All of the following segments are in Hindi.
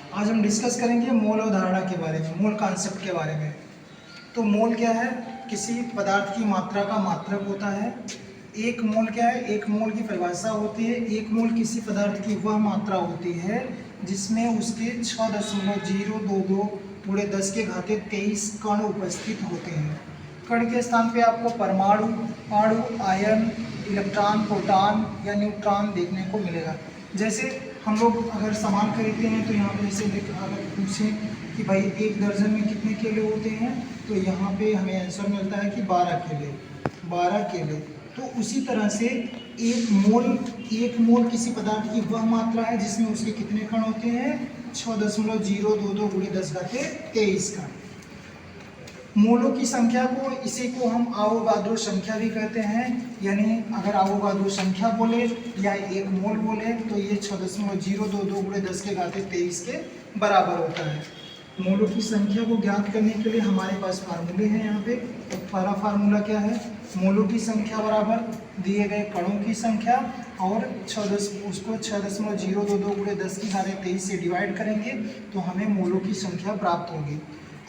आज हम डिस्कस करेंगे मोल अवधारणा के बारे में, मोल कॉन्सेप्ट के बारे में। तो मोल क्या है? किसी पदार्थ की मात्रा का मात्रक होता है। एक मोल क्या है? एक मोल की परिभाषा होती है, एक मोल किसी पदार्थ की वह मात्रा होती है जिसमें उसके 6.022 गुणे 10 के घाते 23 कण उपस्थित होते हैं। कण के स्थान पे आपको परमाणु, अणु, आयन, इलेक्ट्रॉन, प्रोटॉन या न्यूट्रॉन देखने को मिलेगा। जैसे हम लोग अगर सामान खरीदते हैं तो यहाँ पे जैसे अगर पूछें कि भाई एक दर्जन में कितने केले होते हैं, तो यहाँ पे हमें आंसर मिलता है कि 12 केले, 12 केले। तो उसी तरह से एक मोल किसी पदार्थ की वह मात्रा है जिसमें उसके कितने कण होते हैं? 6.022 गुणे 10 घाते 23 कण। मोलों की संख्या को, इसी को हम आवोगाद्रो संख्या भी कहते हैं। यानी अगर आवोगाद्रो संख्या बोले या एक मोल बोले तो ये 6.022 गुणे 10 के घाते 23 के बराबर होता है। मोलों की संख्या को ज्ञात करने के लिए हमारे पास फार्मूले हैं। यहाँ पे तो पहला फार्मूला क्या है? मोलों की संख्या बराबर दिए गए कणों की संख्या और 6.022 गुणे 10 की घाते 23 से डिवाइड करेंगे तो हमें मोलों की संख्या प्राप्त होगी।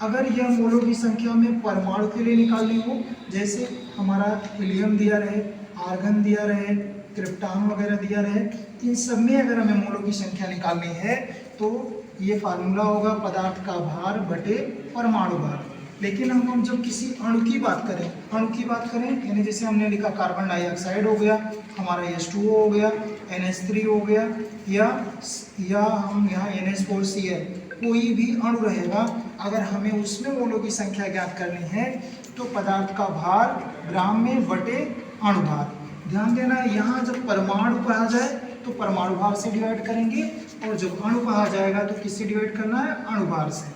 अगर यह मोलों की संख्या में परमाणु के लिए निकालनी हो, जैसे हमारा हीलियम दिया रहे, आर्गन दिया रहे, क्रिप्टॉन वगैरह दिया रहे, इन सब में अगर हमें मोलों की संख्या निकालनी है तो ये फार्मूला होगा पदार्थ का भार बटे परमाणु भार। लेकिन हम जब किसी अणु की बात करें यानी जैसे हमने लिखा कार्बन डाइऑक्साइड हो गया, हमारा H2O हो गया, NH3 हो गया, या हम यहाँ NH4Cl, कोई भी अणु रहेगा, अगर हमें उसमें मोलों की संख्या ज्ञात करनी है तो पदार्थ का भार ग्राम में बटे अणु भार। ध्यान देना, यहाँ जब परमाणु कहा जाए तो परमाणु भार से डिवाइड करेंगे और जब अणु कहा जाएगा तो किससे डिवाइड करना है? अणु भार से।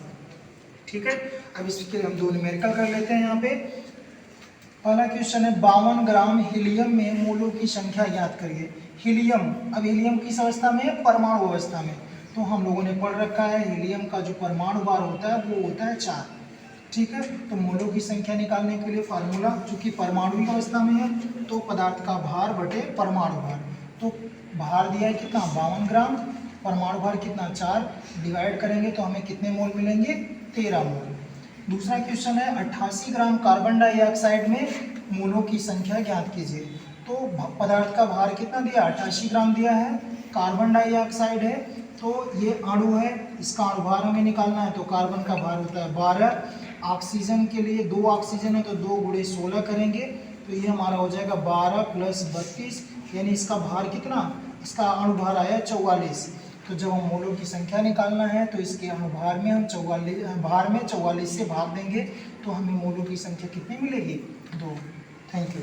ठीक है, अब इसके हम दो न्यूमेरिकल कर लेते हैं। यहाँ पे पहला क्वेश्चन है 52 ग्राम हीलियम में मोलों की संख्या ज्ञात करिए। हीलियम, अब हीलियम किस अवस्था में है? परमाणु अवस्था में। तो हम लोगों ने पढ़ रखा है हीलियम का जो परमाणु भार होता है वो होता है 4। ठीक है, तो मोलों की संख्या निकालने के लिए फार्मूला, चूंकि परमाणु अवस्था में है तो पदार्थ का भार बटे परमाणु भार। तो भार दिया है कितना? 52 ग्राम, परमाणु भार कितना? 4, डिवाइड करेंगे तो हमें कितने मोल मिलेंगे? 13 मोल। दूसरा क्वेश्चन है 88 ग्राम कार्बन डाइऑक्साइड में मोलों की संख्या ज्ञात कीजिए। तो पदार्थ का भार कितना दिया? 88 ग्राम दिया है, कार्बन डाइऑक्साइड है तो ये अणु है, इसका अणुभार हमें निकालना है। तो कार्बन का भार होता है 12, ऑक्सीजन के लिए 2 ऑक्सीजन है तो 2 गुणे 16 करेंगे तो ये हमारा हो जाएगा 12 + 32, यानी इसका भार कितना? इसका अणुभार आया 44। तो जब हम मोलों की संख्या निकालना है तो इसके अणुभार में हम 44 से भाग देंगे तो हमें मोलों की संख्या कितनी मिलेगी? 2। Thank you.